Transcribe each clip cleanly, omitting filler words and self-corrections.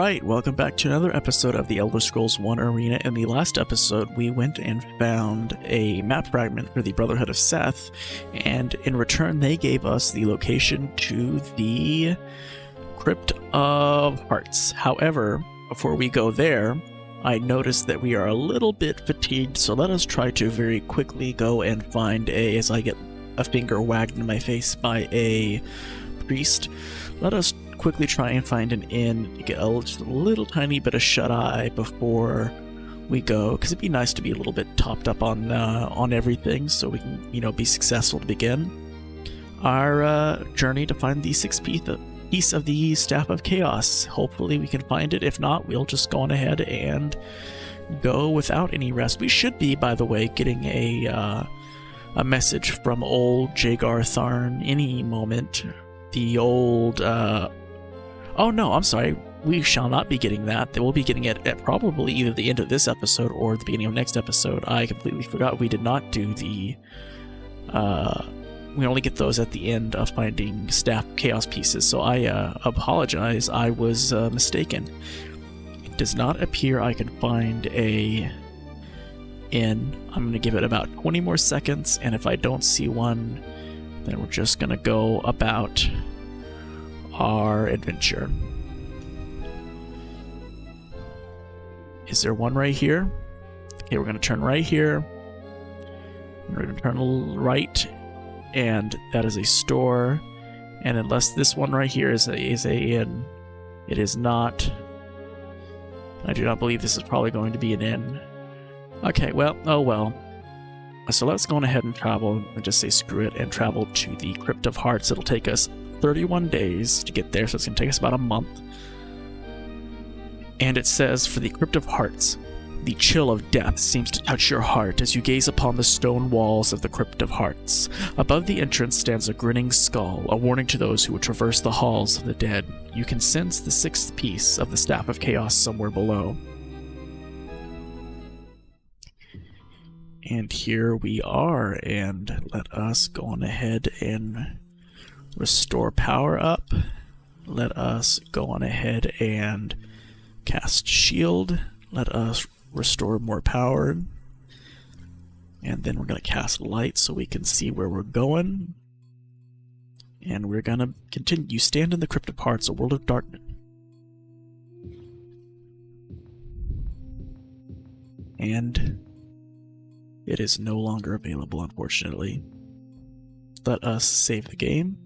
Alright, welcome back to another episode of the Elder Scrolls 1 Arena. In the last episode, we went and found a map fragment for the Brotherhood of Seth, and in return they gave us the location to the Crypt of Hearts. However, before we go there, I noticed that we are a little bit fatigued, so let us try to very quickly go and find as I get a finger wagged in my face by a priest, let us quickly try and find an inn to get just a little tiny bit of shut-eye before we go, because it'd be nice to be a little bit topped up on everything so we can, be successful to begin our journey to find the sixth piece of the Staff of Chaos. Hopefully we can find it. If not, we'll just go on ahead and go without any rest. We should be, by the way, getting a message from old Jagar Tharn any moment. The old oh no, I'm sorry, we shall not be getting that. We'll be getting it at probably either the end of this episode or the beginning of next episode. I completely forgot we did not do the we only get those at the end of finding Staff Chaos pieces, so I apologize, I was mistaken. It does not appear I can find a inn. I'm going to give it about 20 more seconds, and if I don't see one, then we're just going to go about our adventure. Is there one right here? Okay, we're going to turn right here. We're going to turn right, and that is a store. And unless this one right here is a inn, it is not. I do not believe this is probably going to be an inn. Okay, well, oh well. So let's go on ahead and travel, and just say screw it, and travel to the Crypt of Hearts. It'll take us 31 days to get there, so it's going to take us about a month. And it says, for the Crypt of Hearts, the chill of death seems to touch your heart as you gaze upon the stone walls of the Crypt of Hearts. Above the entrance stands a grinning skull, a warning to those who would traverse the halls of the dead. You can sense the sixth piece of the Staff of Chaos somewhere below. And here we are, and let us go on ahead and restore power up. Let us go on ahead and cast shield. Let us restore more power. And then we're going to cast light so we can see where we're going. And we're going to continue. You stand in the Crypt of Hearts, a world of darkness. And it is no longer available, unfortunately. Let us save the game.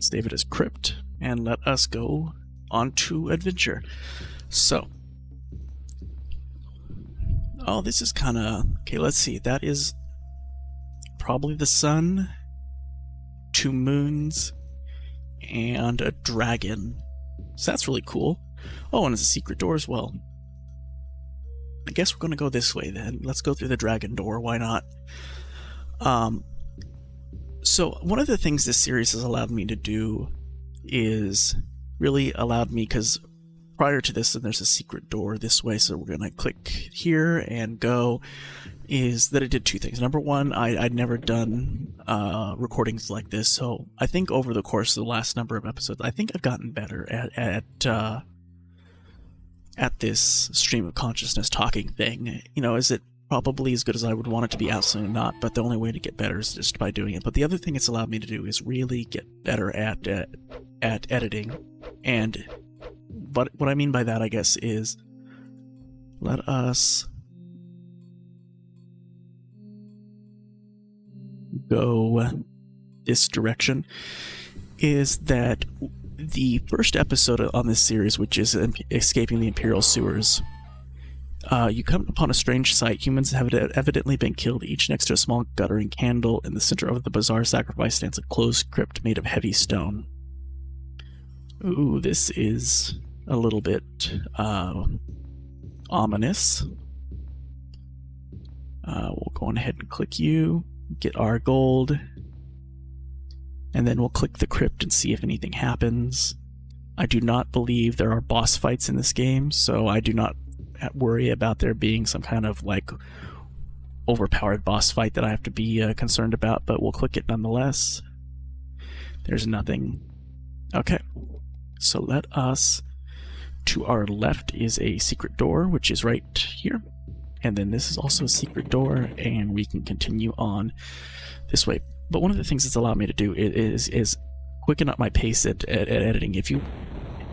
Save it as Crypt, and let us go on to adventure. So, oh, this is kind of okay. Let's see. That is probably the sun, 2 moons, and a dragon. So that's really cool. Oh, and it's a secret door as well. I guess we're going to go this way then. Let's go through the dragon door. Why not? So one of the things this series has allowed me to do is really allowed me, because prior to this, and there's a secret door this way, so we're going to click here and go, is that it did 2 things. Number one, I'd never done recordings like this, so I think over the course of the last number of episodes, I think I've gotten better at this stream of consciousness talking thing. Is it probably as good as I would want it to be? Absolutely not, but the only way to get better is just by doing it. But the other thing it's allowed me to do is really get better at editing. But what I mean by that, I guess, is let us go this direction. Is that the first episode on this series, which is Escaping the Imperial Sewers, you come upon a strange sight. Humans have evidently been killed, each next to a small guttering candle. In the center of the bizarre sacrifice stands a closed crypt made of heavy stone. Ooh, this is a little bit ominous. We'll go on ahead and click you, get our gold, and then we'll click the crypt and see if anything happens. I do not believe there are boss fights in this game, so I do not worry about there being some kind of overpowered boss fight that I have to be concerned about, but we'll click it nonetheless. There's nothing. Okay, so let us, to our left is a secret door, which is right here. And then this is also a secret door, and we can continue on this way. But one of the things it's allowed me to do is quicken up my pace at editing.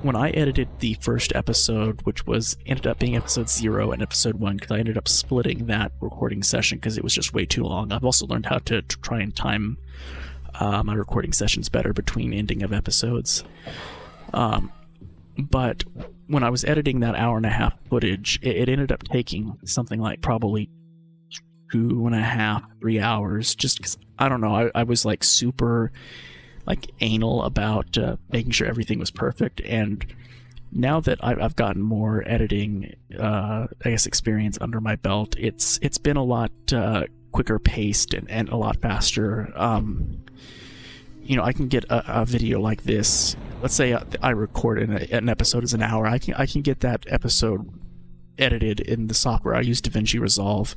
When I edited the first episode, which ended up being episode 0 and episode 1, because I ended up splitting that recording session because it was just way too long. I've also learned how to try and time my recording sessions better between ending of episodes. But when I was editing that hour-and-a-half footage, it ended up taking something like probably 2.5, 3 hours, just because, I don't know, I was like super anal about making sure everything was perfect. And now that I've gotten more editing, I guess, experience under my belt, it's been a lot quicker paced and a lot faster. I can get a video like this. Let's say I record an episode as an hour. I can get that episode edited in the software. I use DaVinci Resolve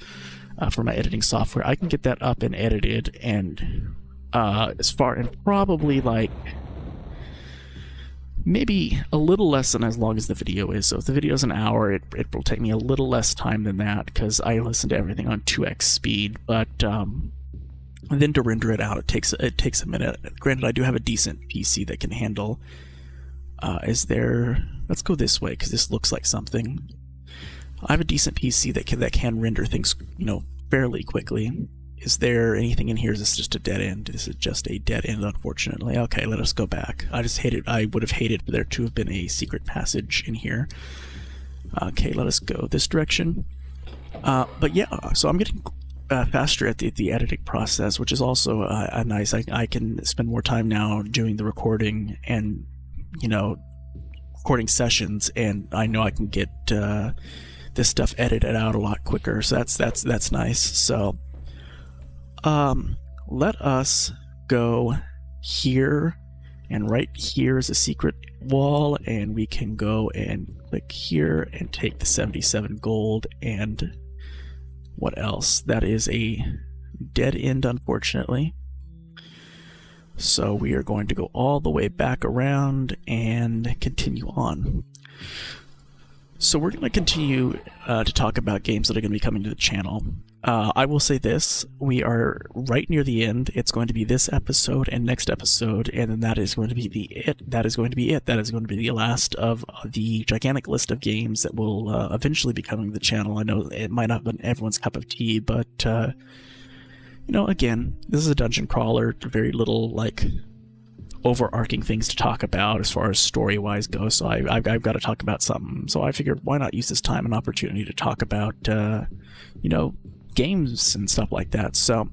for my editing software. I can get that up and edited, and probably maybe a little less than as long as the video is. So if the video is an hour, it will take me a little less time than that because I listen to everything on 2x speed. But and then to render it out, it takes a minute. Granted, I do have a decent PC that can handle. Let's go this way because this looks like something. I have a decent PC that can render things, fairly quickly. Is there anything in here? Is this just a dead end? This is just a dead end, unfortunately. Okay, let us go back. I would have hated for there to have been a secret passage in here. Okay, let us go this direction. But yeah, so I'm getting faster at the editing process, which is also nice. I can spend more time now doing the recording and recording sessions, and I know I can get this stuff edited out a lot quicker. So that's nice. So let us go here, and right here is a secret wall, and we can go and click here and take the 77 gold. And what else? That is a dead end, unfortunately. So we are going to go all the way back around and continue on. So we're going to continue to talk about games that are going to be coming to the channel. I will say this, we are right near the end. It's going to be this episode and next episode, and then that is going to be it. That is going to be the last of the gigantic list of games that will eventually be coming to the channel. I know it might not have been everyone's cup of tea, but again, this is a dungeon crawler. Very little overarching things to talk about as far as story-wise goes, so I've got to talk about something. So I figured, why not use this time and opportunity to talk about games and stuff like that. So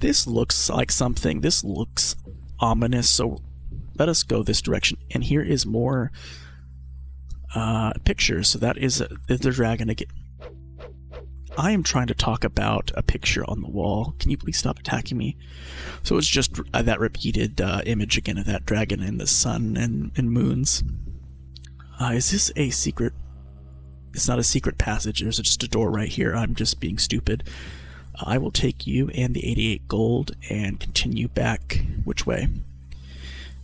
this looks like something. This looks ominous, so let us go this direction. And here is more pictures. So that is the dragon again. I am trying to talk about a picture on the wall. Can you please stop attacking me? So it's just that repeated image again of that dragon in the sun and moons. Is this a secret? It's not a secret passage. There's just a door right here. I'm just being stupid. I will take you and the 88 gold and continue back. Which way?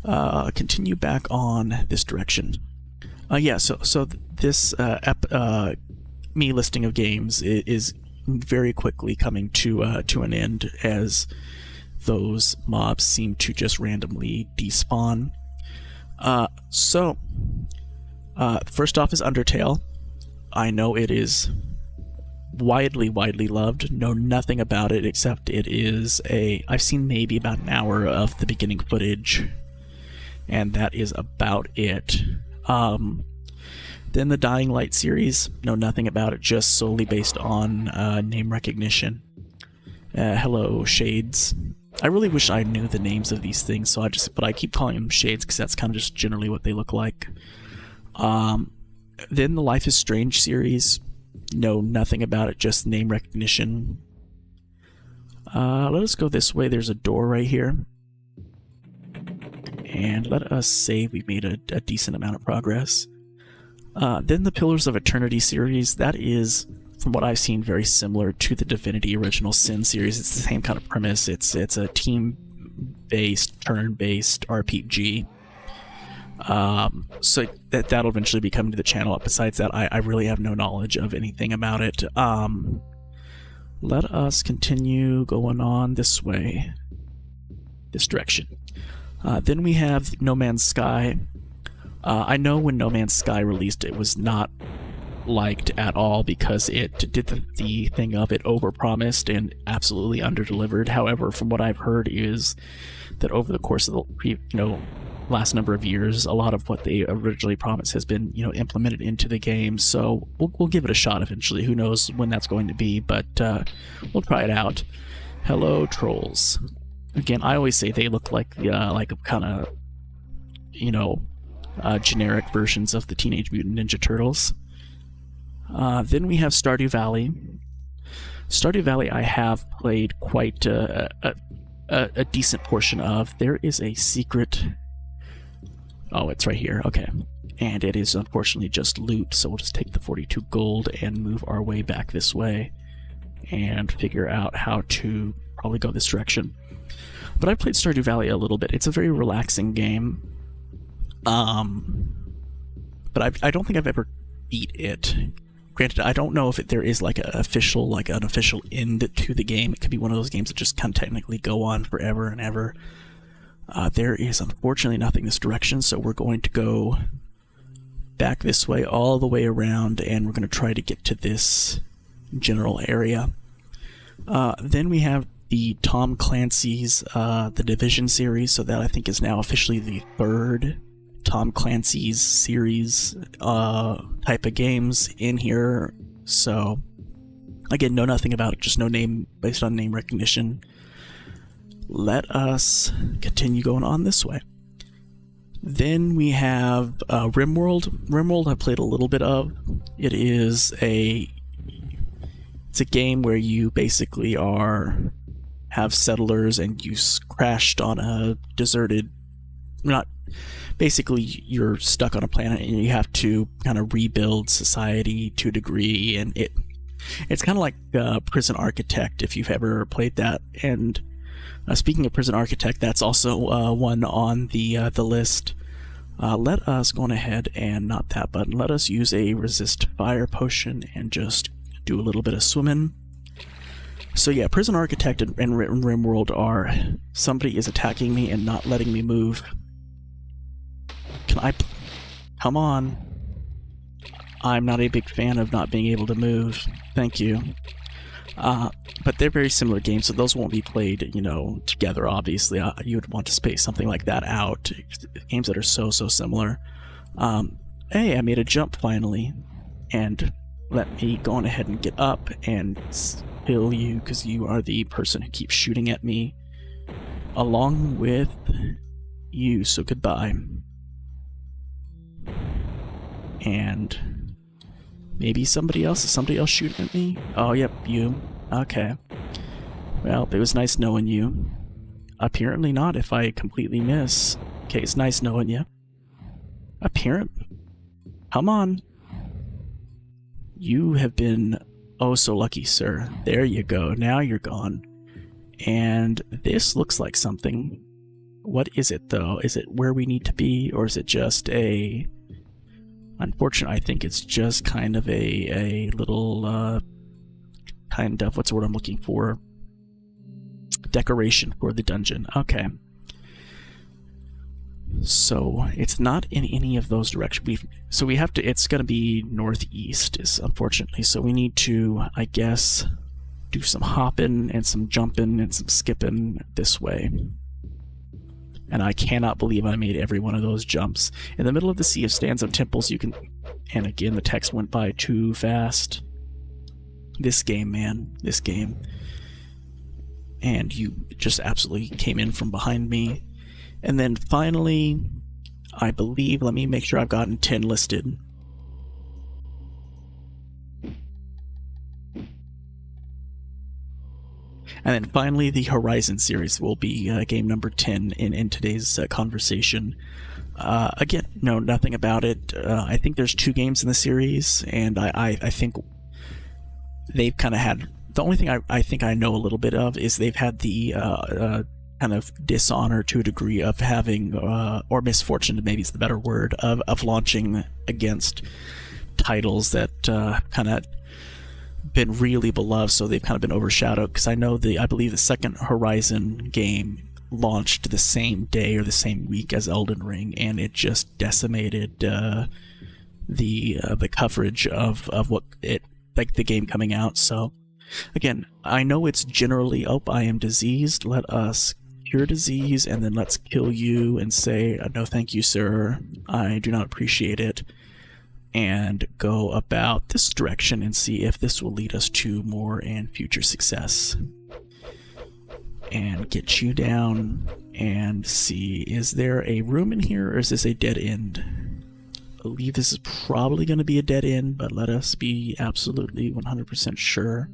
Continue back on this direction. Yeah, so this me listing of games is very quickly coming to an end, as those mobs seem to just randomly despawn. First off is Undertale. I know it is widely loved. Know nothing about it except it is I've seen maybe about an hour of the beginning footage, and that is about it. Then the Dying Light series, know nothing about it, just solely based on name recognition. Hello, Shades. I really wish I knew the names of these things, but I keep calling them Shades because that's kind of just generally what they look like. Then the Life is Strange series, know nothing about it, just name recognition. Let us go this way. There's a door right here. And let us say we've made a decent amount of progress. Then the Pillars of Eternity series, that is from what I've seen, very similar to the Divinity Original Sin series. It's the same kind of premise. It's a team-based, turn-based RPG. So that'll eventually be coming to the channel. Besides that, I really have no knowledge of anything about it. Let us continue going on this way, this direction. Then we have No Man's Sky. I know when No Man's Sky released, it was not liked at all because it did the thing of it overpromised and absolutely underdelivered. However, from what I've heard is that over the course of the last number of years, a lot of what they originally promised has been implemented into the game. So we'll give it a shot eventually. Who knows when that's going to be, but we'll try it out. Hello, trolls. Again, I always say they look like kind of generic versions of the Teenage Mutant Ninja Turtles. Then we have Stardew Valley. Stardew Valley I have played quite a decent portion of. There is a secret... Oh, it's right here. Okay. And it is unfortunately just loot, so we'll just take the 42 gold and move our way back this way and figure out how to probably go this direction. But I've played Stardew Valley a little bit. It's a very relaxing game. But I don't think I've ever beat it. Granted, I don't know if there is an official end to the game. It could be one of those games that just kind of technically go on forever and ever. There is unfortunately nothing this direction, so we're going to go back this way all the way around, and we're going to try to get to this general area. Then we have the Tom Clancy's The Division series, so that I think is now officially the third Tom Clancy's series type of games in here. So again, know nothing about it, just no name based on name recognition. Let us continue going on this way. Then we have RimWorld. RimWorld I played a little bit of. It's a game where you basically have settlers and you crashed on a deserted, basically you're stuck on a planet and you have to kind of rebuild society to a degree, and it's kind of like Prison Architect if you've ever played that. And speaking of Prison Architect, that's also one on the list. Let us go on ahead and not that button. Let us use a resist fire potion and just do a little bit of swimming. So yeah, Prison Architect and RimWorld are somebody is attacking me and not letting me move. Come on. I'm not a big fan of not being able to move. Thank you. But they're very similar games, so those won't be played, together, obviously. You would want to space something like that out. Games that are so similar. Hey, I made a jump finally. And let me go on ahead and get up and kill you, because you are the person who keeps shooting at me. Along with you, so goodbye. And maybe somebody else? Is somebody else shooting at me? Oh, yep, you. Okay. Well, it was nice knowing you. Apparently not if I completely miss. Okay, it's nice knowing you. Come on. You have been oh so lucky, sir. There you go. Now you're gone. And this looks like something. What is it, though? Is it where we need to be, or is it just a... Unfortunately, I think it's just kind of a little, what's the word I'm looking for? Decoration for the dungeon. Okay. So, it's not in any of those directions. It's gonna be northeast, unfortunately. So we need to, I guess, do some hopping and some jumping and some skipping this way. And I cannot believe I made every one of those jumps. In the middle of the sea of stands and temples, you can... And again, the text went by too fast. This game, man. This game. And you just absolutely came in from behind me. And then finally, I believe... Let me make sure I've gotten 10 listed. And then finally, the Horizon series will be game number 10 in today's conversation. Again, know nothing about it. I think there's 2 games in the series, and I think they've kind of had, the only thing I think I know a little bit of is they've had the kind of dishonor to a degree of having, or misfortune, maybe is the better word, of launching against titles that kind of been really beloved, so they've kind of been overshadowed. Because I know I believe the second Horizon game launched the same day or the same week as Elden Ring, and it just decimated the coverage of what it, like, the game coming out. So again, I know it's generally, oh, I am diseased, let us cure disease, and then let's kill you and say, no thank you, sir, I do not appreciate it, and go about this direction and see if this will lead us to more and future success. And get you down and see, is there a room in here, or is this a dead end? I believe this is probably going to be a dead end, but let us be absolutely 100% sure.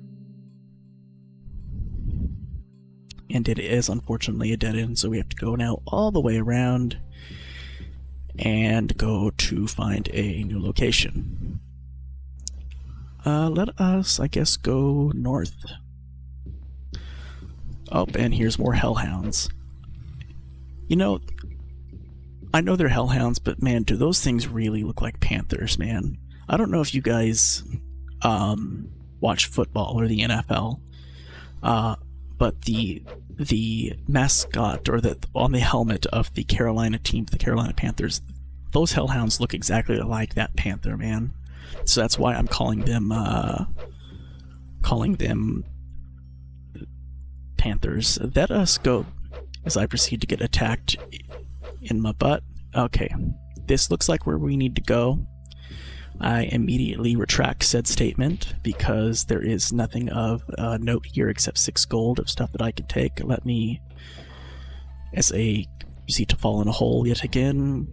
And it is unfortunately a dead end, so we have to go now all the way around and go to find a new location. Let us, I guess, go north. Oh, and here's more hellhounds. You know, I know they're hellhounds, but man, do those things really look like panthers, man. I don't know if you guys watch football or the NFL, but the mascot, or on the helmet of the Carolina team, the Carolina Panthers, those hellhounds look exactly like that panther, man. So that's why I'm calling them panthers. Let us go as I proceed to get attacked in my butt. Okay, this looks like where we need to go. I immediately retract said statement because there is nothing of note here except 6 gold of stuff that I could take. Let me, proceed to fall in a hole yet again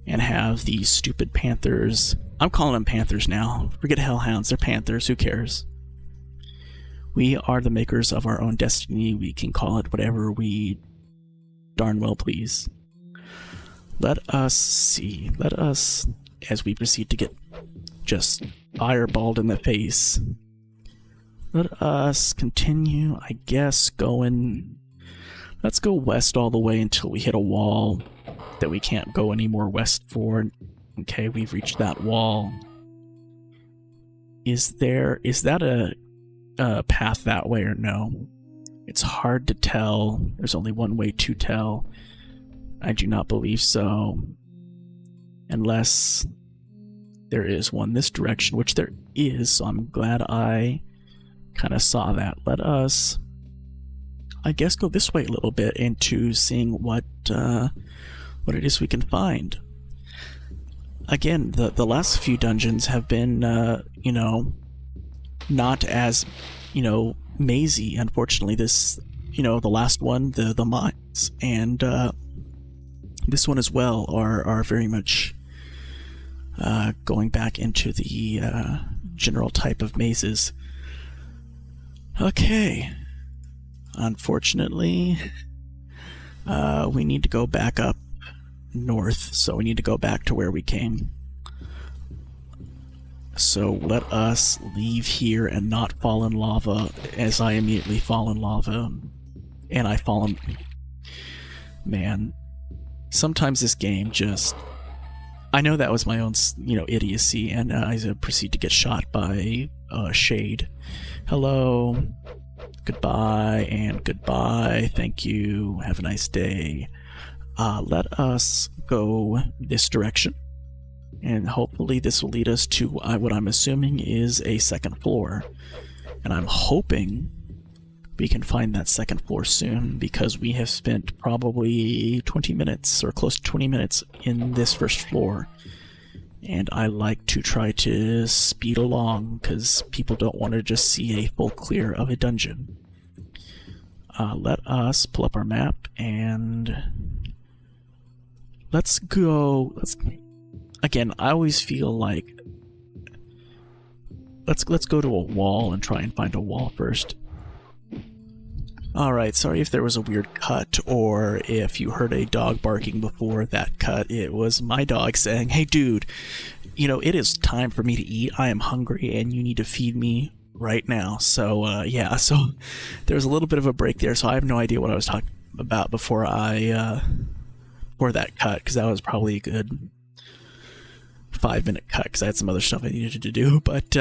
and have these stupid panthers. I'm calling them panthers now. Forget hellhounds, they're panthers, who cares? We are the makers of our own destiny. We can call it whatever we darn well please. Let us see. Let us, as we proceed to get just fireballed in the face, let us continue, I guess, going... Let's go west all the way until we hit a wall that we can't go any more west for. Okay, we've reached that wall. Is that a path that way or no? It's hard to tell. There's only one way to tell. I do not believe so. Unless there is one this direction, which there is, so I'm glad I kind of saw that. Let us, I guess, go this way a little bit into seeing what it is we can find. Again, the last few dungeons have been, you know, not as, you know, mazy. Unfortunately, this, you know, the last one, the mines, and this one as well are very much going back into the general type of mazes. Okay. Unfortunately, we need to go back up north, so we need to go back to where we came. So let us leave here and not fall in lava, as I immediately fall in lava. And I fall in... Man, sometimes this game just... I know that was my own, you know, idiocy, and I proceed to get shot by Shade. Hello, goodbye, and goodbye, thank you, have a nice day. Let us go this direction, and hopefully this will lead us to what I'm assuming is a second floor. And I'm hoping we can find that second floor soon, because we have spent probably 20 minutes, or close to 20 minutes, in this first floor. And I like to try to speed along, because people don't want to just see a full clear of a dungeon. Let us pull up our map, and let's go... Again, I always feel like... Let's go to a wall and try and find a wall first. Alright, sorry if there was a weird cut, or if you heard a dog barking before that cut. It was my dog saying, hey dude, you know, it is time for me to eat. I am hungry and you need to feed me right now. So yeah, so there's a little bit of a break there. So I have no idea what I was talking about before that cut, because that was probably a good 5-minute cut because I had some other stuff I needed to do. But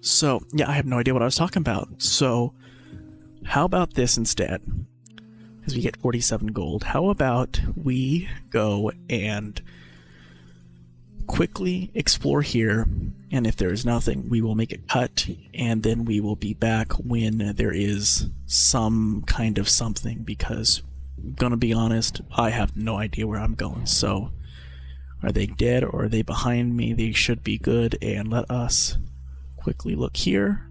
so yeah, I have no idea what I was talking about. So how about this instead? Because we get 47 gold. How about we go and quickly explore here, and if there is nothing, we will make a cut, and then we will be back when there is some kind of something, because I'm gonna be honest, I have no idea where I'm going. So are they dead or are they behind me? They should be good. And let us quickly look here.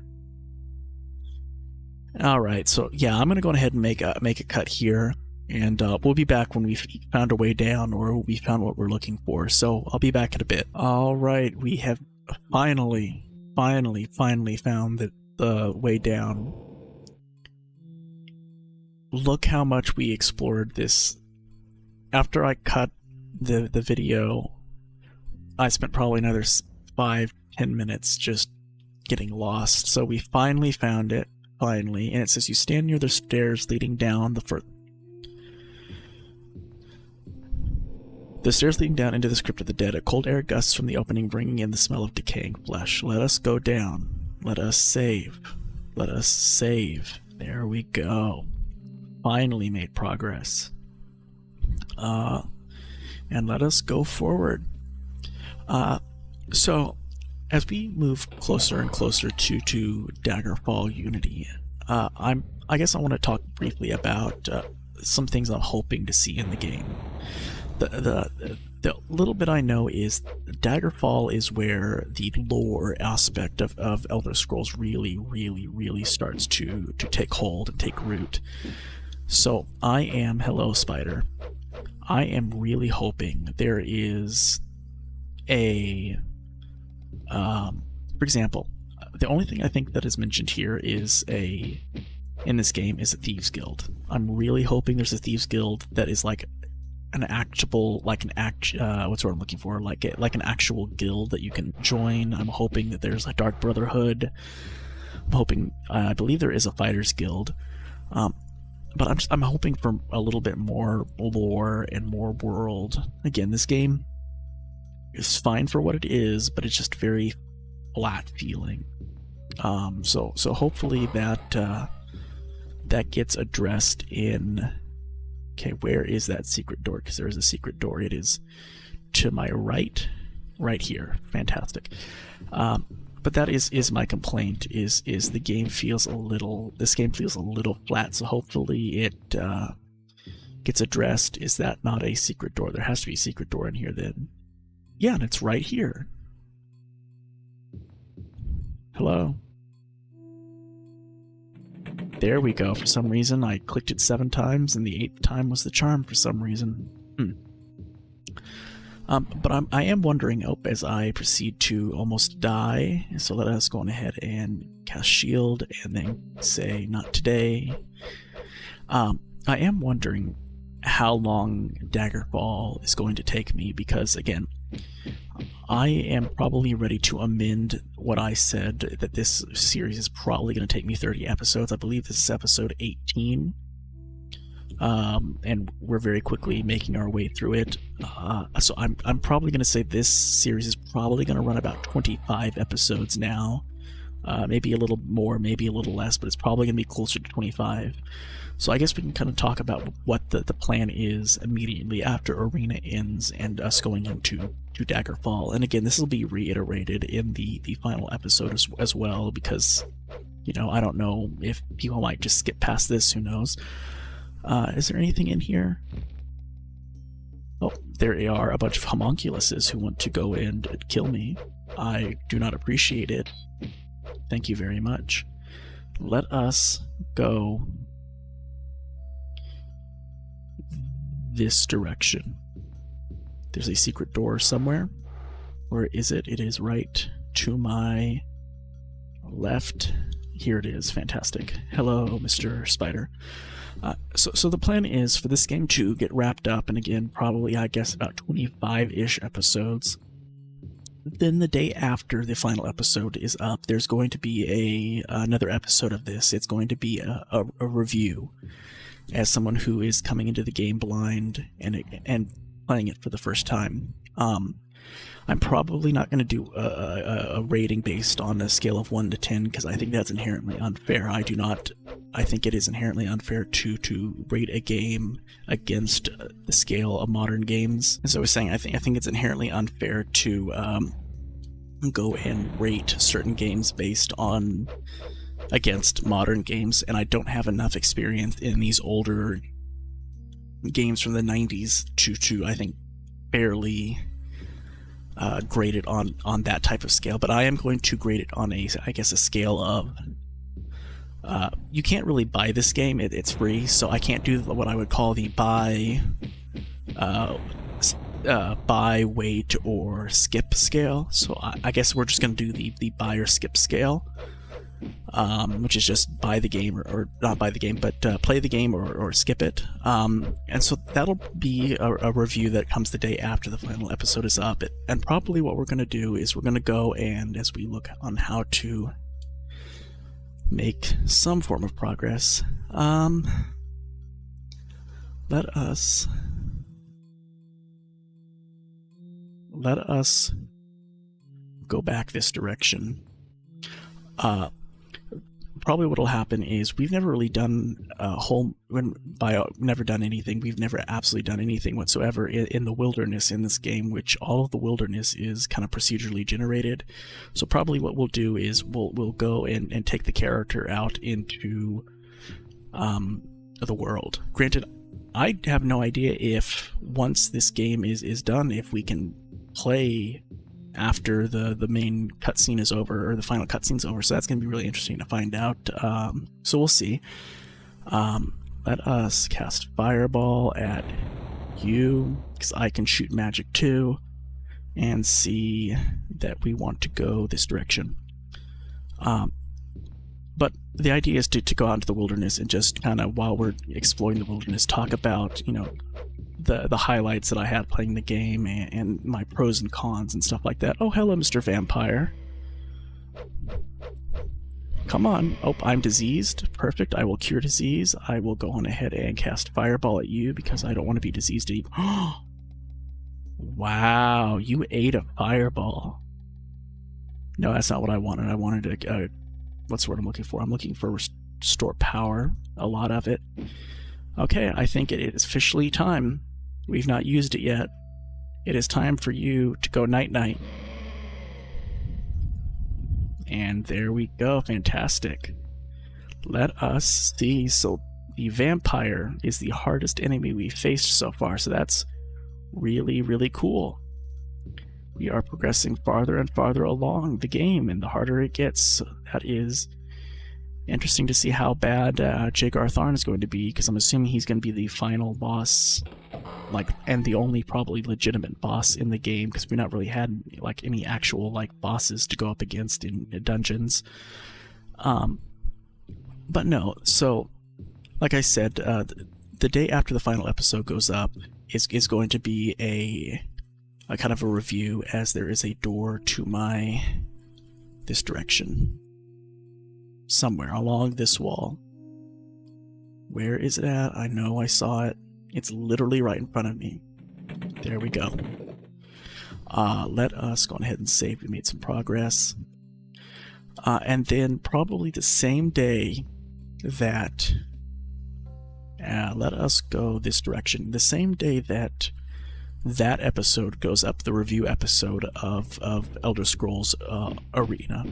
Alright, so yeah, I'm gonna go ahead and make a cut here, and we'll be back when we've found our way down, or we found what we're looking for. So I'll be back in a bit. Alright, we have finally found the way down. Look how much we explored this. After I cut the video, I spent probably another 5-10 minutes just getting lost. So we finally found it, and it says you stand near the stairs leading down the stairs leading down into the crypt of the dead. A cold air gusts from the opening, bringing in the smell of decaying flesh. Let us go down. Let us save. Let us save. There we go. Finally made progress. And let us go forward. So, as we move closer and closer to Daggerfall Unity, I guess I want to talk briefly about some things I'm hoping to see in the game. The little bit I know is Daggerfall is where the lore aspect of Elder Scrolls really starts to take hold and take root. So hello Spider, I am really hoping there is a for example, the only thing I think that is mentioned here in this game is a Thieves Guild. I'm really hoping there's a Thieves Guild that is like an actual, what's what I'm looking for, like an actual guild that you can join. I'm hoping that there's a Dark Brotherhood. I'm hoping, I believe there is a Fighters Guild. But I'm hoping for a little bit more lore and more world. Again, this game is fine for what it is, but it's just very flat feeling. So hopefully that gets addressed in. Okay, where is that secret door? Because there is a secret door. It is to my right here. Fantastic. But that is my complaint. Is the game feels a little. This game feels a little flat. So hopefully it gets addressed. Is that not a secret door? There has to be a secret door in here then. Yeah, and it's right here. Hello. There we go. For some reason, I clicked it 7 times, and the 8th time was the charm for some reason. But I am wondering, as I proceed to almost die, so let us go on ahead and cast shield, and then say, not today. I am wondering how long Daggerfall is going to take me, because, again, I am probably ready to amend what I said, that this series is probably going to take me 30 episodes. I believe this is episode 18. And we're very quickly making our way through it. So I'm probably going to say this series is probably going to run about 25 episodes now. Maybe a little more, maybe a little less, but it's probably going to be closer to 25. So I guess we can kind of talk about what the plan is immediately after Arena ends and us going into Daggerfall. And again, this will be reiterated in the final episode as well, because, I don't know if people might just skip past this, who knows. Is there anything in here? Oh, there are a bunch of homunculuses who want to go in and kill me. I do not appreciate it. Thank you very much. Let us go this direction. There's a secret door somewhere. Where is it? It is right to my left. Here it is. Fantastic. Hello, Mr. Spider. So the plan is for this game to get wrapped up, and again, probably, I guess, about 25-ish episodes. then the day after the final episode is up, there's going to be another episode of this. It's going to be a review, as someone who is coming into the game blind and playing it for the first time. I'm probably not going to do a rating based on a scale of 1 to 10 because I think that's inherently unfair. I think it is inherently unfair to rate a game against the scale of modern games. As I was saying, I think it's inherently unfair to go and rate certain games based on against modern games, and I don't have enough experience in these older games from the 90s to I think barely grade it on that type of scale. But I am going to grade it on a scale of you can't really buy this game, it's free, so I can't do what I would call the buy wait or skip scale. So I guess we're just going to do the buy or skip scale, which is just buy the game or not buy the game, but play the game or skip it. And so that'll be a review that comes the day after the final episode is up. And probably what we're going to do is we're going to go and, as we look on how to make some form of progress, let us go back this direction. Probably what'll happen is we've never really done never done anything. We've never absolutely done anything whatsoever in the wilderness in this game, which all of the wilderness is kind of procedurally generated. So probably what we'll do is we'll go and take the character out into the world. Granted, I have no idea if once this game is done, if we can play after the main cutscene is over, or the final cutscene's over, so that's going to be really interesting to find out. So we'll see. Let us cast Fireball at you, because I can shoot magic too, and see that we want to go this direction. But the idea is to go out into the wilderness and just kind of, while we're exploring the wilderness, talk about, the highlights that I had playing the game and my pros and cons and stuff like that. Oh, hello, Mr. Vampire. Come on. Oh, I'm diseased. Perfect. I will cure disease. I will go on ahead and cast Fireball at you because I don't want to be diseased anymore. Wow, you ate a fireball. No, that's not what I wanted. I wanted to... what's the word I'm looking for? I'm looking for restore power. A lot of it. Okay, I think it is officially time. We've not used it yet. It is time for you to go night-night. And there we go. Fantastic. Let us see. So the vampire is the hardest enemy we've faced so far. So that's really, really cool. We are progressing farther and farther along the game, and the harder it gets. So that is interesting to see how bad Jagar Tharn is going to be, because I'm assuming he's going to be the final boss, and the only probably legitimate boss in the game, because we've not really had any actual bosses to go up against in dungeons. But no, so like I said, the day after the final episode goes up is going to be a kind of a review, as there is a door to this direction. Somewhere along this wall. Where is it at? I know I saw it. It's literally right in front of me. There we go. Let us go ahead and save. We made some progress. And then probably the same day that... let us go this direction. The same day that episode goes up, the review episode of Elder Scrolls Arena,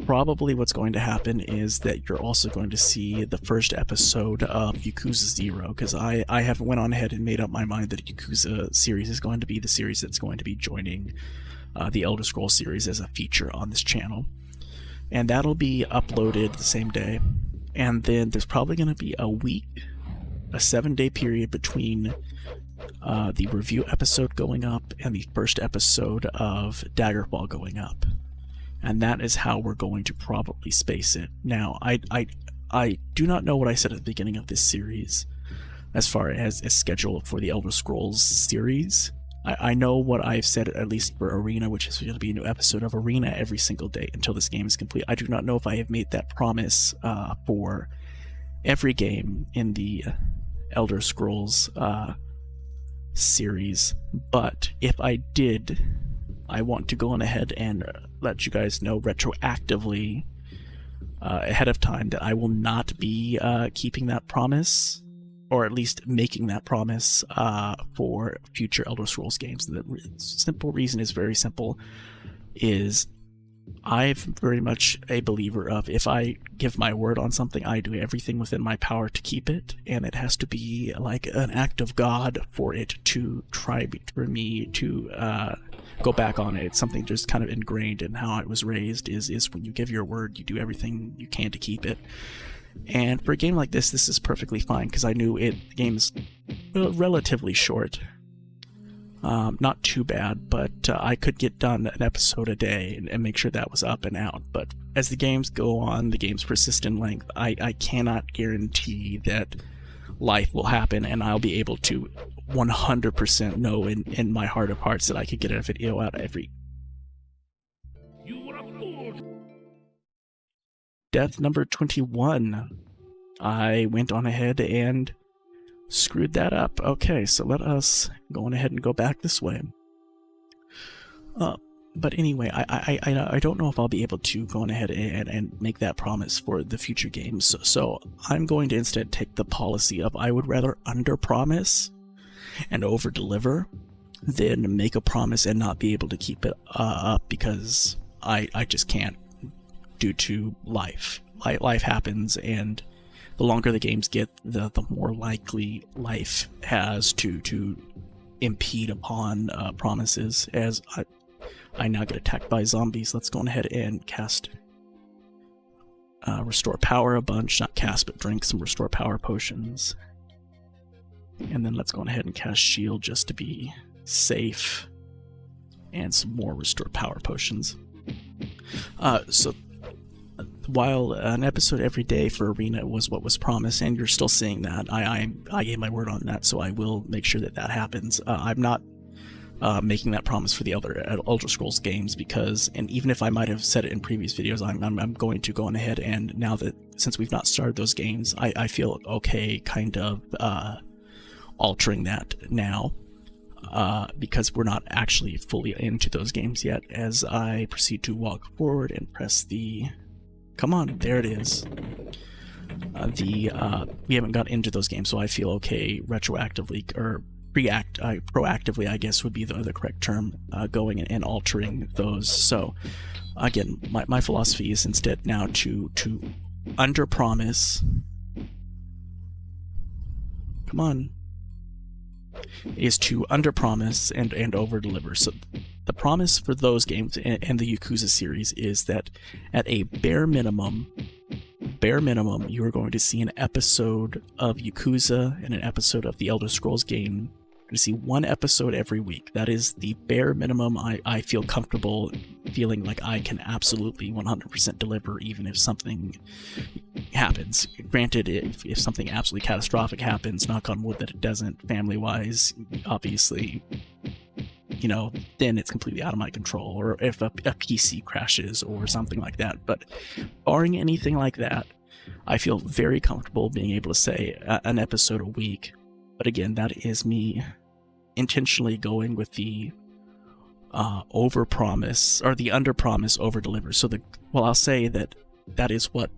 probably what's going to happen is that you're also going to see the first episode of Yakuza 0, because I have went on ahead and made up my mind that Yakuza series is going to be the series that's going to be joining the Elder Scrolls series as a feature on this channel. And that'll be uploaded the same day. And then there's probably going to be a 7-day period between the review episode going up and the first episode of Daggerfall going up. And that is how we're going to probably space it. Now, I do not know what I said at the beginning of this series as far as a schedule for the Elder Scrolls series. I know what I've said, at least for Arena, which is going to be a new episode of Arena every single day until this game is complete. I do not know if I have made that promise for every game in the Elder Scrolls series, but if I did, I want to go on ahead and let you guys know retroactively ahead of time that I will not be keeping that promise, or at least making that promise for future Elder Scrolls games. The simple reason is very simple, is I'm very much a believer of, if I give my word on something, I do everything within my power to keep it, and it has to be like an act of God for it to for me to go back on it. It's something just kind of ingrained in how I was raised, is when you give your word, you do everything you can to keep it. And for a game like this is perfectly fine, because I knew the game is relatively short. Not too bad, but I could get done an episode a day and make sure that was up and out. But as the games go on, the games persist in length, I cannot guarantee that life will happen, and I'll be able to 100% know in my heart of hearts that I could get a video out every... Death number 21. I went on ahead and screwed that up. Okay, so let us go on ahead and go back this way. But anyway, I don't know if I'll be able to go on ahead and make that promise for the future games. So I'm going to instead take the policy of, I would rather under-promise and over-deliver than make a promise and not be able to keep it up, because I just can't, due to life. Life happens, and the longer the games get, the more likely life has to impede upon promises. As I now get attacked by zombies, let's go on ahead and cast Restore Power a bunch. Not cast, but drink some Restore Power potions. And then let's go on ahead and cast Shield just to be safe. And some more Restore Power potions. So while an episode every day for Arena was what was promised, and you're still seeing that, I gave my word on that, so I will make sure that that happens. I'm not making that promise for the other Elder Scrolls games, because, and even if I might have said it in previous videos, I'm going to go on ahead, and now that, since we've not started those games, I feel okay kind of altering that now, because we're not actually fully into those games yet. As I proceed to walk forward and press the... Come on, there it is. We haven't got into those games, so I feel okay retroactively, or proactively, I guess would be the correct term, going and altering those. So again, my philosophy is instead now to under-promise. Come on. Is to under-promise and over-deliver. So the promise for those games and the Yakuza series is that at a bare minimum, you are going to see an episode of Yakuza and an episode of the Elder Scrolls game. You're going to see one episode every week. That is the bare minimum I feel comfortable feeling like I can absolutely 100% deliver, even if something happens. Granted, if something absolutely catastrophic happens, knock on wood that it doesn't, family-wise, obviously, you know, then it's completely out of my control, or if a PC crashes or something like that. But barring anything like that, I feel very comfortable being able to say an episode a week. But again, that is me intentionally going with the over-promise, or the under-promise, over-deliver. So I'll say that is what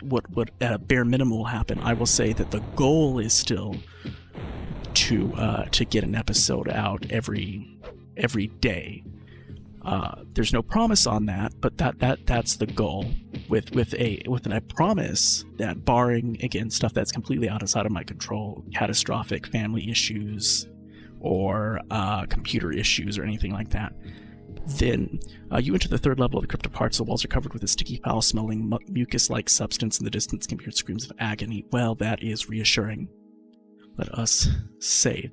what would at a bare minimum will happen. I will say that the goal is still to get an episode out every day. There's no promise on that, but that's the goal. With a promise that, barring again stuff that's completely outside of my control, catastrophic family issues or computer issues or anything like that, then you enter the third level of the cryptic parts. The walls are covered with a sticky, foul-smelling, mucus-like substance. In the distance can be heard screams of agony. Well, that is reassuring. Let us save.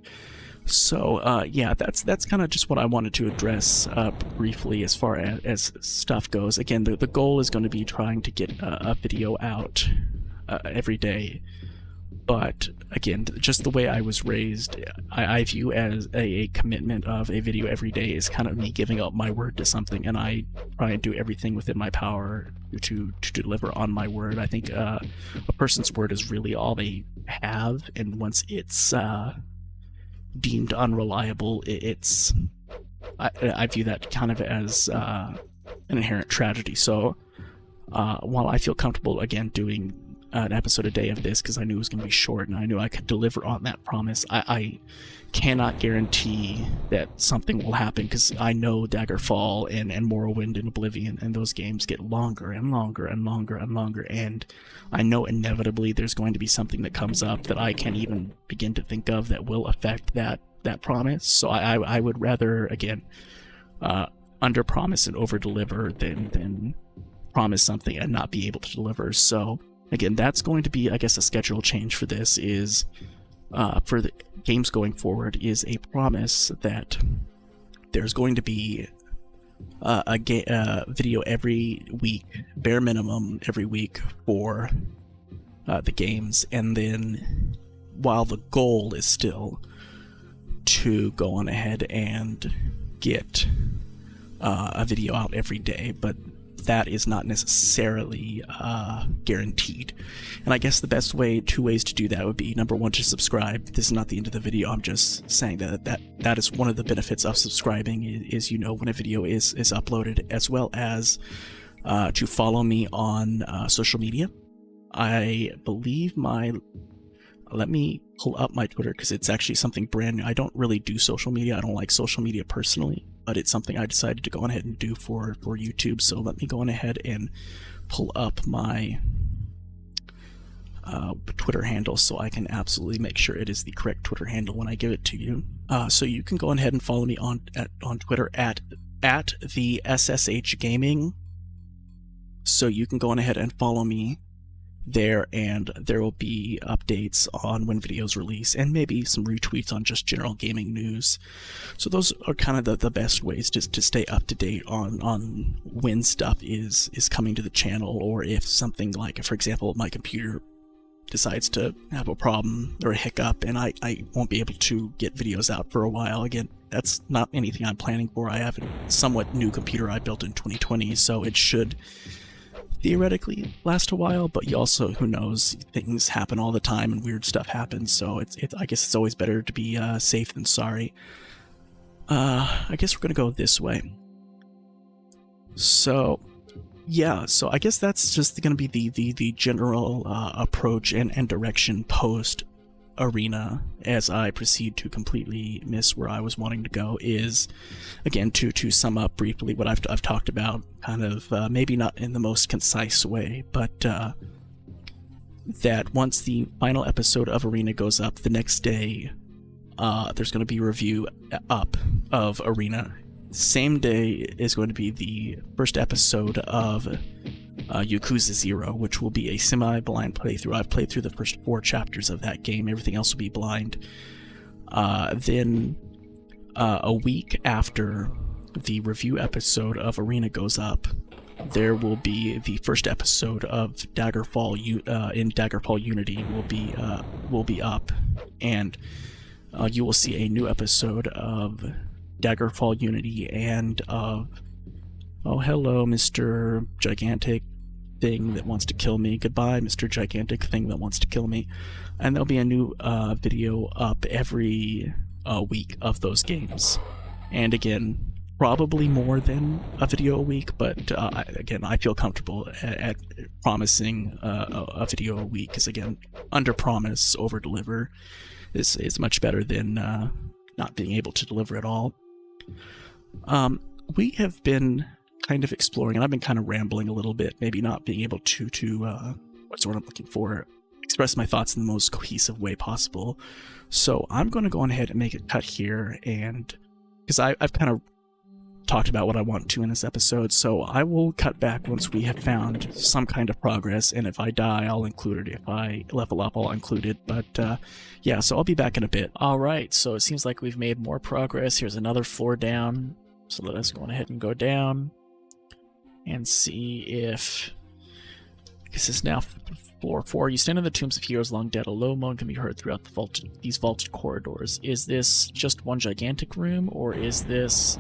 So yeah, that's kind of just what I wanted to address briefly as far as stuff goes. Again, the goal is going to be trying to get a video out every day But again, just the way I was raised, I view as a commitment of a video every day is kind of me giving up my word to something, and I try and do everything within my power to deliver on my word. I think a person's word is really all they have, and once it's deemed unreliable, I view that kind of as an inherent tragedy. So while I feel comfortable again doing an episode a day of this because I knew it was going to be short and I knew I could deliver on that promise, I cannot guarantee that something will happen because I know Daggerfall and Morrowind and Oblivion and those games get longer and longer and longer and longer, and I know inevitably there's going to be something that comes up that I can't even begin to think of that will affect that promise. So I would rather, again, under promise and over deliver than promise something and not be able to deliver. So again, that's going to be, I guess, a schedule change for this is for the games going forward is a promise that there's going to be a video every week, bare minimum every week for the games, and then while the goal is still to go on ahead and get a video out every day, but that is not necessarily guaranteed. And I guess the best way, 2 ways to do that would be, number one, to subscribe. This is not the end of the video. I'm just saying that is one of the benefits of subscribing is you know when a video is uploaded, as well as to follow me on social media. I believe let me pull up my Twitter because it's actually something brand new. I don't really do social media. I don't like social media personally, but it's something I decided to go on ahead and do for YouTube. So let me go on ahead and pull up my Twitter handle so I can absolutely make sure it is the correct Twitter handle when I give it to you. So you can go ahead and follow me on Twitter at the SSH Gaming. So you can go on ahead and follow me there, and there will be updates on when videos release and maybe some retweets on just general gaming news. So those are kind of the best ways to stay up to date on when stuff is coming to the channel, or if something like, for example, my computer decides to have a problem or a hiccup and I won't be able to get videos out for a while. Again, that's not anything I'm planning for. I have a somewhat new computer I built in 2020, so it should theoretically last a while, but you also, who knows, things happen all the time and weird stuff happens, so I guess it's always better to be safe than sorry. I guess we're gonna go this way. So yeah, so I guess that's just gonna be the general approach and direction post Arena as I proceed to completely miss where I was wanting to go. Is, again, to sum up briefly what I've talked about, kind of maybe not in the most concise way, but that once the final episode of Arena goes up, the next day there's going to be a review up of Arena. Same day is going to be the first episode of Yakuza 0, which will be a semi-blind playthrough. I've played through the first 4 chapters of that game. Everything else will be blind. Then a week after the review episode of Arena goes up, there will be the first episode of Daggerfall in Daggerfall Unity will be up, and you will see a new episode of Daggerfall Unity and of, oh hello, Mr. Gigantic Thing that wants to kill me. Goodbye, Mr. Gigantic Thing that wants to kill me. And there'll be a new video up every week of those games. And again, probably more than a video a week, but again, I feel comfortable at promising a video a week, because again, under promise, over deliver is much better than not being able to deliver at all. We have been kind of exploring, and I've been kind of rambling a little bit, maybe not being able to what's the word I'm looking for, express my thoughts in the most cohesive way possible. So I'm going to go on ahead and make a cut here, and because I've kind of talked about what I want to in this episode, so I will cut back once we have found some kind of progress, and if I die, I'll include it. If I level up, I'll include it. But yeah, so I'll be back in a bit. Alright, so it seems like we've made more progress. Here's another floor down, so let us go on ahead and go down and see if This is now floor 4. You stand in the tombs of heroes long dead. A low moan can be heard throughout these vaulted corridors. Is this just one gigantic room, or is this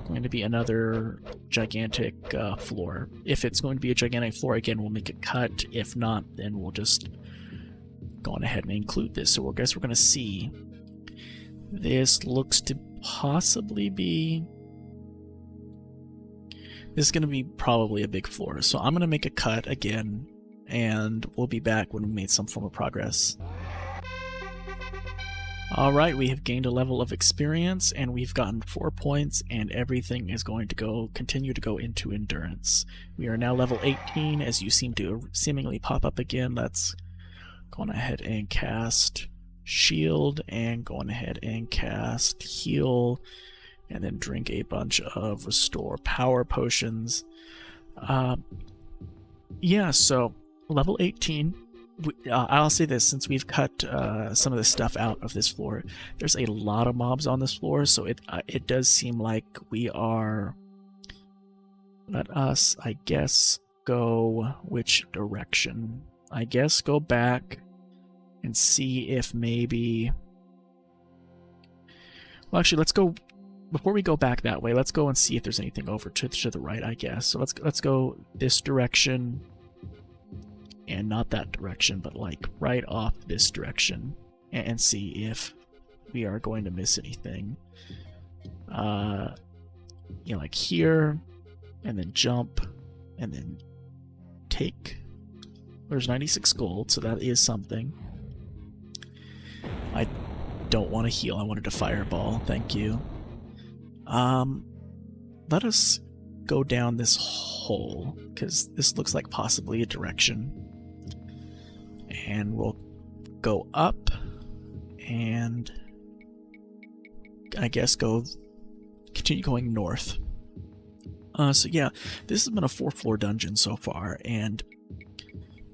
going to be another gigantic floor? If it's going to be a gigantic floor, again, we'll make a cut. If not, then we'll just go on ahead and include this. So I guess we're going to see. This looks to possibly be... This is going to be probably a big floor. So I'm going to make a cut again, and we'll be back when we made some form of progress. Alright, we have gained a level of experience, and we've gotten 4 points, and everything is going to continue to go into endurance. We are now level 18, as you seem to seemingly pop up again. Let's go on ahead and cast Shield, and go on ahead and cast Heal, and then drink a bunch of Restore Power Potions. Yeah, so level 18. I'll say this, since we've cut some of the stuff out of this floor, there's a lot of mobs on this floor, so it does seem like we are... Let us, I guess, go which direction? I guess go back and see if maybe... Well, actually, let's go... Before we go back that way, let's go and see if there's anything over to the right, I guess. So let's go this direction, and not that direction, but like right off this direction, and see if we are going to miss anything. You know, like here, and then jump, and then take. There's 96 gold, so that is something. I don't want to heal, I wanted to fireball, thank you. Let us go down this hole, because this looks like possibly a direction. And we'll go up, and I guess continue going north. So yeah, this has been a 4-floor dungeon so far, and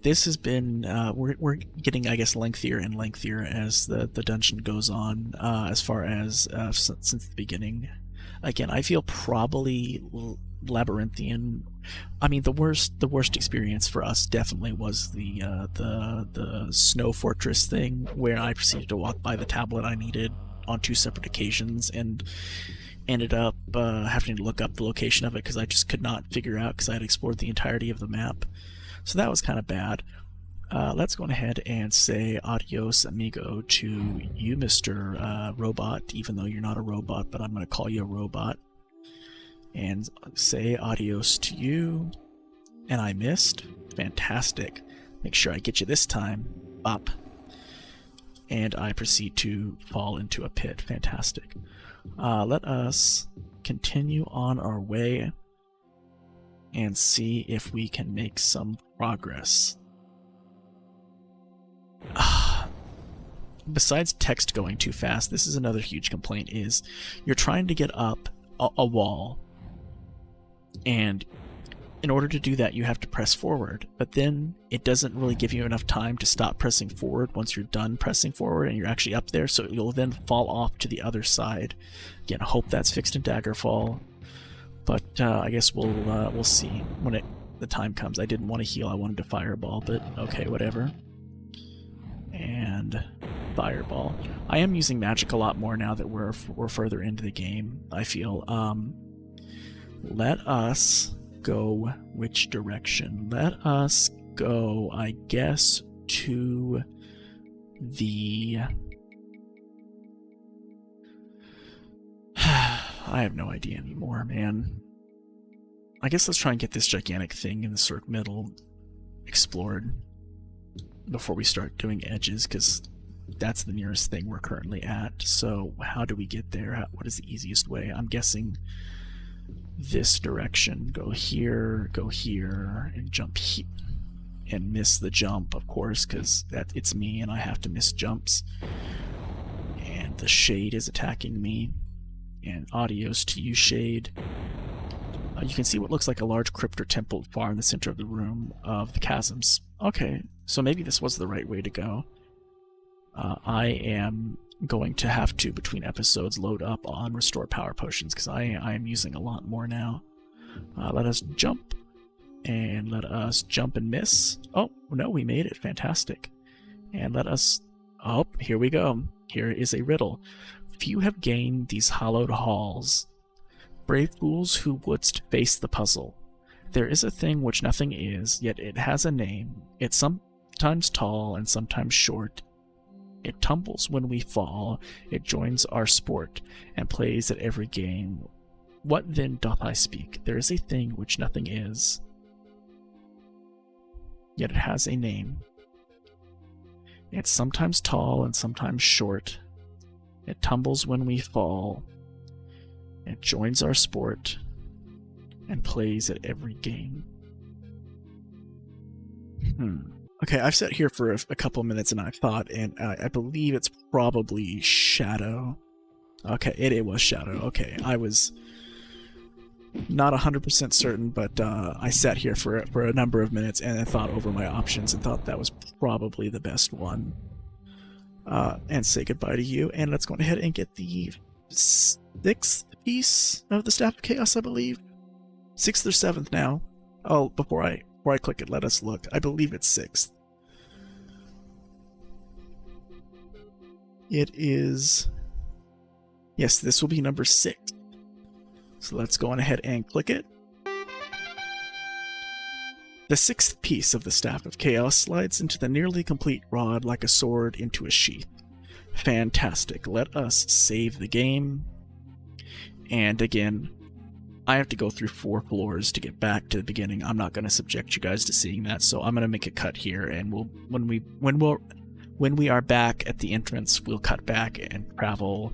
this has been, we're getting, I guess, lengthier and lengthier as the dungeon goes on, as far as since the beginning. Again, I feel probably labyrinthian. I mean, the worst experience for us definitely was the snow fortress thing, where I proceeded to walk by the tablet I needed on 2 separate occasions, and ended up having to look up the location of it because I just could not figure out, because I had explored the entirety of the map. So that was kind of bad. Let's go ahead and say adios amigo to you, Mr. Robot, even though you're not a robot, but I'm going to call you a robot. And say adios to you. And I missed. Fantastic. Make sure I get you this time. Bop. And I proceed to fall into a pit. Fantastic. Let us continue on our way and see if we can make some progress. Besides text going too fast, this is another huge complaint, is you're trying to get up a wall, and in order to do that you have to press forward, but then it doesn't really give you enough time to stop pressing forward once you're done pressing forward and you're actually up there, so you'll then fall off to the other side. Again, I hope that's fixed in Daggerfall, but I guess we'll see when the time comes. I didn't want to heal, I wanted to fireball, but okay, whatever. And fireball. I am using magic a lot more now that we're further into the game, I feel. Let us go which direction? Let us go, I guess, to the... I have no idea anymore, man. I guess let's try and get this gigantic thing in the cirque middle explored before we start doing edges, because that's the nearest thing we're currently at. So how do we get there? What is the easiest way? I'm guessing this direction. Go here, and jump here. And miss the jump, of course, because it's me and I have to miss jumps. And the shade is attacking me. And adios to you, shade. You can see what looks like a large crypt or temple far in the center of the room of the chasms. Okay, so maybe this was the right way to go. I am going to have to, between episodes, load up on Restore Power Potions, because I am using a lot more now. Let us jump, And let us jump and miss. Oh, no, we made it. Fantastic. And let us... Oh, here we go. Here is a riddle. Few have gained these hallowed halls. Brave fools who wouldst face the puzzle. There is a thing which nothing is, yet it has a name. It's sometimes tall and sometimes short. It tumbles when we fall. It joins our sport and plays at every game. What then doth I speak? There is a thing which nothing is, yet it has a name. It's sometimes tall and sometimes short. It tumbles when we fall. It joins our sport and plays at every game. Okay, I've sat here for a couple minutes and I've thought, and I believe it's probably Shadow. Okay, it was Shadow. Okay, I was not 100% certain, but I sat here for a number of minutes and I thought over my options and thought that was probably the best one. And say goodbye to you, and let's go ahead and get the 6th piece of the Staff of Chaos, I believe. 6th or 7th now. Oh, before I click it, let us look. I believe it's 6th. It is... Yes, this will be number 6. So let's go on ahead and click it. The 6th piece of the Staff of Chaos slides into the nearly complete rod like a sword into a sheath. Fantastic. Let us save the game. And again, I have to go through 4 floors to get back to the beginning. I'm not going to subject you guys to seeing that, so I'm going to make a cut here, and when we are back at the entrance, we'll cut back and travel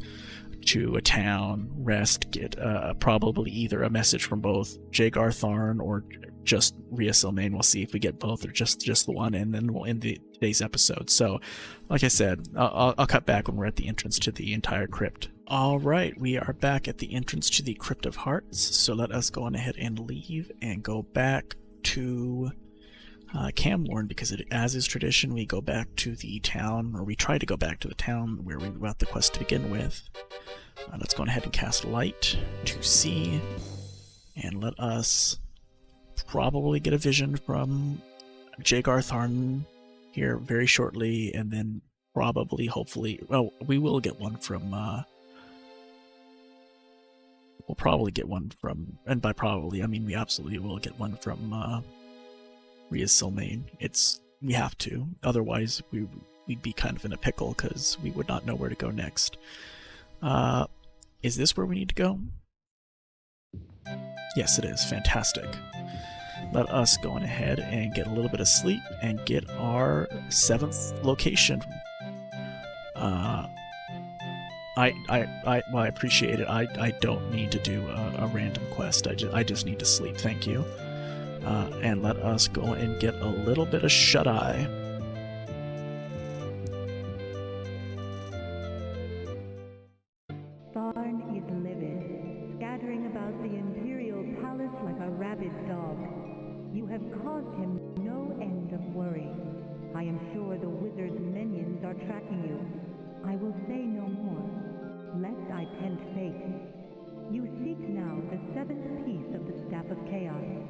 to a town, rest, get probably either a message from both Jagar Tharn or just Rhea Silmain. We'll see if we get both or just the one, and then we'll end today's episode. So, like I said, I'll cut back when we're at the entrance to the entire crypt. Alright, we are back at the entrance to the Crypt of Hearts, so let us go on ahead and leave and go back to Camlorn, because as is tradition, we go back to the town, or we try to go back to the town where we got the quest to begin with. Let's go ahead and cast Light to see, and let us probably get a vision from Jagar Tharn here very shortly, and then probably, hopefully, well, we will get one from, we'll probably get one from, and by probably, I mean we absolutely will get one from, Rhea Silmain. We have to, otherwise we'd be kind of in a pickle, because we would not know where to go next. Is this where we need to go? Yes, it is. Fantastic. Let us go on ahead and get a little bit of sleep and get our 7th location. I appreciate it. I don't need to do a random quest. I just need to sleep. Thank you. And let us go and get a little bit of shut-eye. Tharn is livid, scattering about the Imperial Palace like a rabid dog. You have caused him no end of worry. I am sure the wizard's minions are tracking you. I will say no more, lest I tempt fate. You seek now the 7th piece of the Staff of Chaos.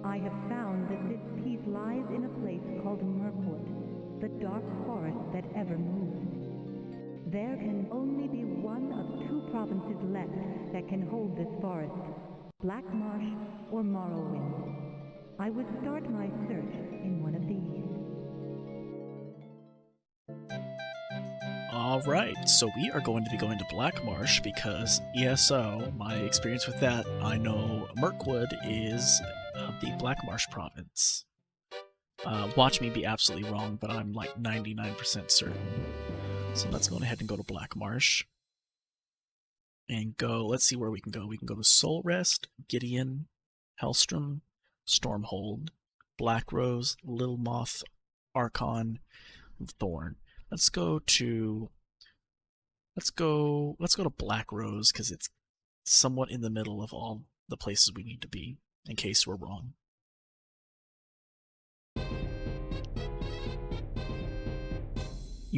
I have found that this piece lies in a place called Mirkwood, the dark forest that ever moved. There can only be one of 2 provinces left that can hold this forest, Black Marsh or Morrowind. I would start my search in one of these. Alright, so we are going to be going to Black Marsh because ESO, my experience with that, I know Mirkwood is the Black Marsh province. Watch me be absolutely wrong, but I'm like 99% certain. So let's go ahead and go to Black Marsh. And go, let's see where we can go. We can go to Soul Rest, Gideon, Helstrom, Stormhold, Black Rose, Little Moth, Archon, Thorn. Let's go to Black Rose, because it's somewhat in the middle of all the places we need to be, in case we're wrong.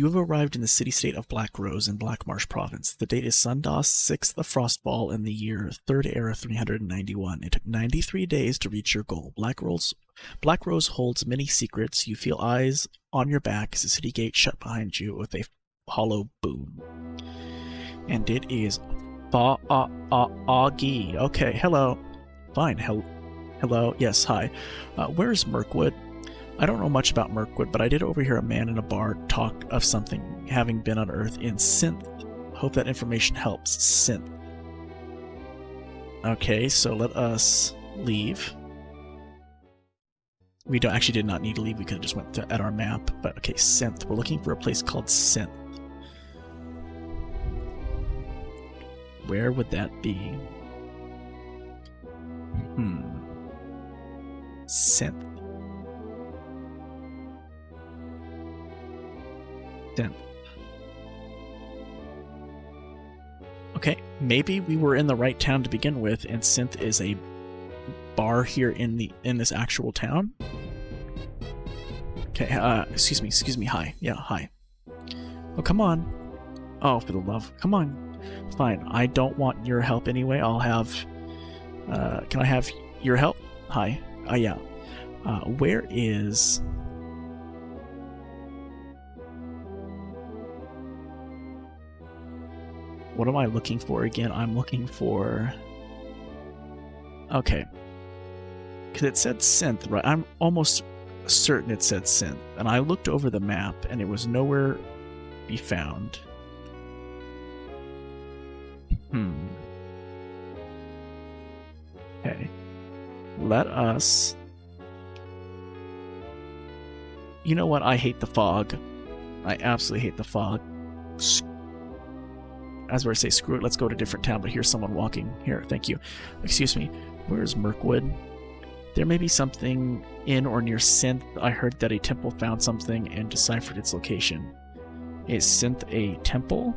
You have arrived in the city-state of Black Rose in Black Marsh Province. The date is Sundas 6th of Frostfall in the year 3rd Era 391. It took 93 days to reach your goal. Black Rose holds many secrets. You feel eyes on your back as the city gate shut behind you with a hollow boom. And it is Augie. Okay, hello. Fine, hello. Yes, hi. Where's Mirkwood? I don't know much about Mirkwood, but I did overhear a man in a bar talk of something having been unearthed in Synth. Hope that information helps. Synth. Okay, so let us leave. We actually did not need to leave. We could have just went at our map. But okay, Synth. We're looking for a place called Synth. Where would that be? Synth. Okay, maybe we were in the right town to begin with, and Synth is a bar here in this actual town. Okay, excuse me, hi. Yeah, hi. Oh, come on. Oh, for the love. Come on. Fine, I don't want your help anyway. I'll have... can I have your help? Hi. Yeah. Where is... What am I looking for again? I'm looking for... Okay. Because it said Synth, right? I'm almost certain it said Synth. And I looked over the map, and it was nowhere to be found. Okay. Let us... You know what? I hate the fog. I absolutely hate the fog. As where I say, screw it, let's go to a different town, but here's someone walking. Here, thank you. Excuse me, where's Mirkwood? There may be something in or near Synth. I heard that a temple found something and deciphered its location. Is Synth a temple?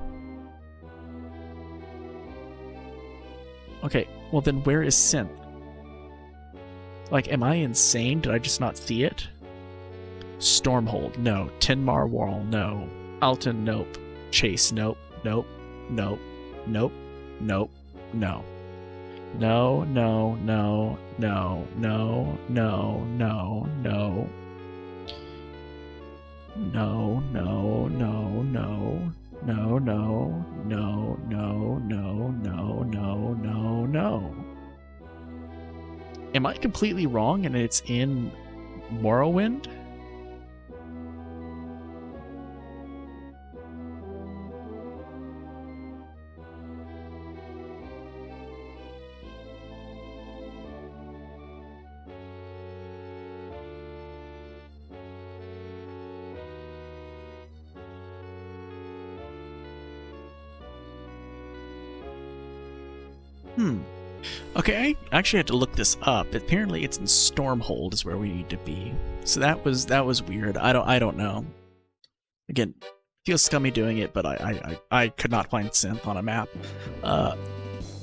Okay, well then where is Synth? Like, am I insane? Did I just not see it? Stormhold, no. Tinmar Wall, no. Alton, nope. Chase, nope. Nope. Nope. Nope. Nope. No. No, no, no, no, no, no, no, no. No, no, no, no. No, no, no, no, no, no, no, no, no. Am I completely wrong and it's in Morrowind? Okay, I actually had to look this up. Apparently it's in Stormhold is where we need to be. So that was weird. I don't know. Again, feels scummy doing it, but I could not find Synth on a map.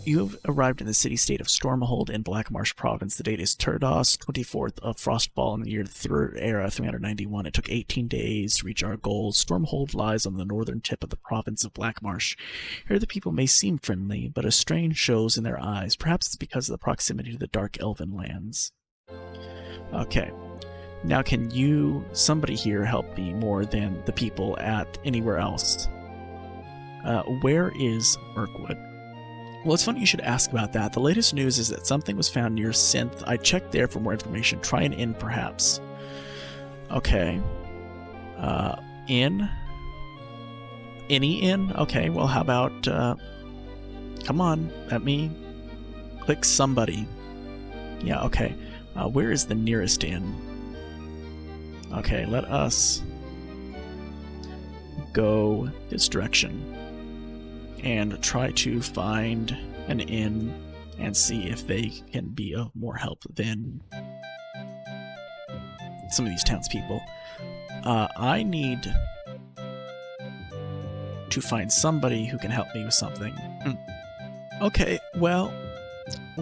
You have arrived in the city-state of Stormhold in Black Marsh Province. The date is Turdos, 24th of Frostfall in the year 3rd Era 391. It took 18 days to reach our goal. Stormhold lies on the northern tip of the province of Black Marsh. Here the people may seem friendly, but a strain shows in their eyes. Perhaps it's because of the proximity to the Dark Elven lands. Okay. Now can somebody here, help me more than the people at anywhere else? Where is Mirkwood? Well, it's funny you should ask about that. The latest news is that something was found near Synth. I checked there for more information. Try an inn, perhaps. Okay. Inn? Any inn? Okay, well, how about, come on, let me click somebody. Yeah, okay. Where is the nearest inn? Okay, let us go this direction and try to find an inn and see if they can be of more help than some of these townspeople. I need to find somebody who can help me with something. Okay, well,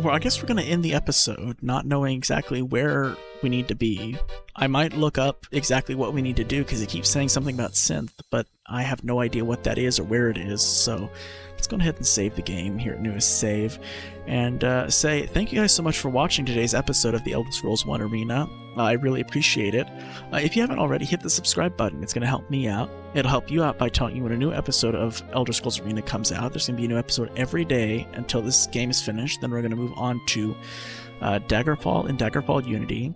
I guess we're going to end the episode not knowing exactly where we need to be. I might look up exactly what we need to do because it keeps saying something about synth, but I have no idea what that is or where it is, so let's go ahead and save the game here at Newest Save, and say thank you guys so much for watching today's episode of the Elder Scrolls 1 Arena. I really appreciate it. If you haven't already, hit the subscribe button. It's going to help me out. It'll help you out by telling you when a new episode of Elder Scrolls Arena comes out. There's going to be a new episode every day until this game is finished. Then we're going to move on to Daggerfall and Daggerfall Unity,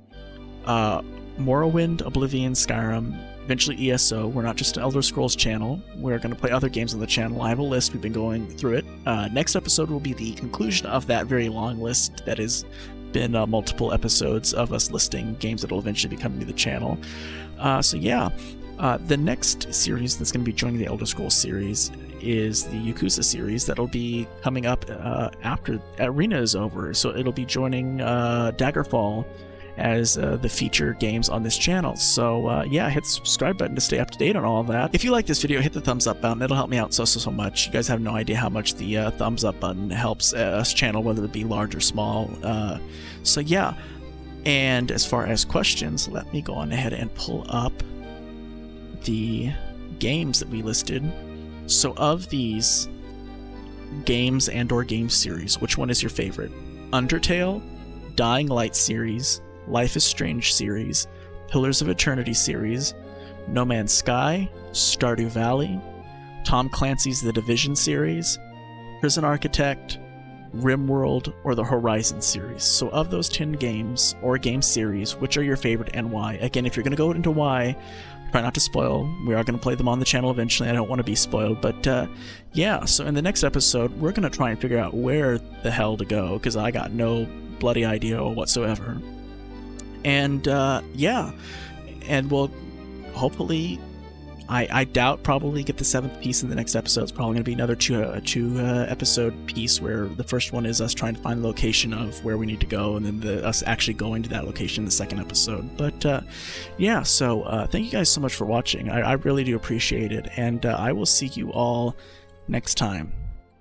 Morrowind, Oblivion, Skyrim, eventually ESO. We're not just an Elder Scrolls channel. We're going to play other games on the channel. I have a list. We've been going through it. Next episode will be the conclusion of that very long list that has been multiple episodes of us listing games that will eventually be coming to the channel. So yeah, the next series that's going to be joining the Elder Scrolls series is the Yakuza series that'll be coming up after Arena is over. So it'll be joining Daggerfall as the feature games on this channel. So yeah, hit the subscribe button to stay up to date on all of that. If you like this video, hit the thumbs up button. It'll help me out so much. You guys have no idea how much the thumbs up button helps us channel, whether it be large or small. So yeah, and as far as questions, let me go on ahead and pull up the games that we listed. So of these games and or game series, which one is your favorite? Undertale, Dying Light series, Life is Strange series, Pillars of Eternity series, No Man's Sky, Stardew Valley, Tom Clancy's The Division series, Prison Architect, RimWorld, or the Horizon series. So of those 10 games or game series, which are your favorite and why? Again, if you're going to go into why, try not to spoil. We are going to play them on the channel eventually. I don't want to be spoiled, but yeah, so in the next episode, we're going to try and figure out where the hell to go, because I got no bloody idea whatsoever. And yeah, and we'll hopefully, I doubt probably get the 7th piece in the next episode. It's probably going to be another two episode piece where the first one is us trying to find the location of where we need to go, and then us actually going to that location in the second episode. But yeah, so thank you guys so much for watching. I really do appreciate it, and I will see you all next time.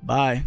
Bye.